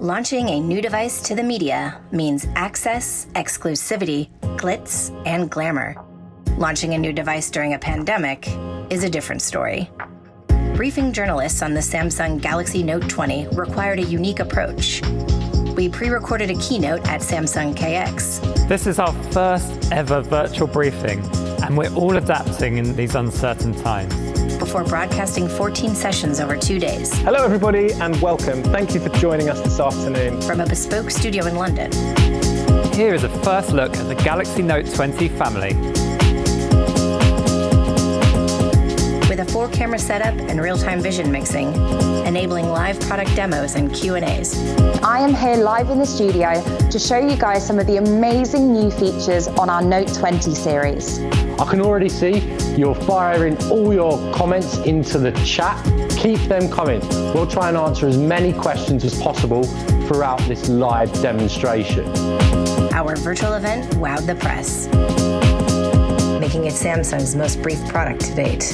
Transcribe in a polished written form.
Launching a new device to the media means access, exclusivity, glitz, and glamour. Launching a new device during a pandemic is a different story. Briefing journalists on the Samsung Galaxy Note20 required a unique approach. We pre-recorded a keynote at Samsung KX. This is our first ever virtual briefing, and we're all adapting in these uncertain times. Before broadcasting 14 sessions over 2 days. Hello everybody and welcome. Thank you for joining us this afternoon. From a bespoke studio in London. Here is a first look at the Galaxy Note20 family. With a 4-camera setup and real-time vision mixing, enabling live product demos and Q&As. I am here live in the studio to show you guys some of the amazing new features on our Note20 series. I can already see you're firing all your comments into the chat. Keep them coming. We'll try and answer as many questions as possible throughout this live demonstration. Our virtual event wowed the press, making it Samsung's most briefed product to date.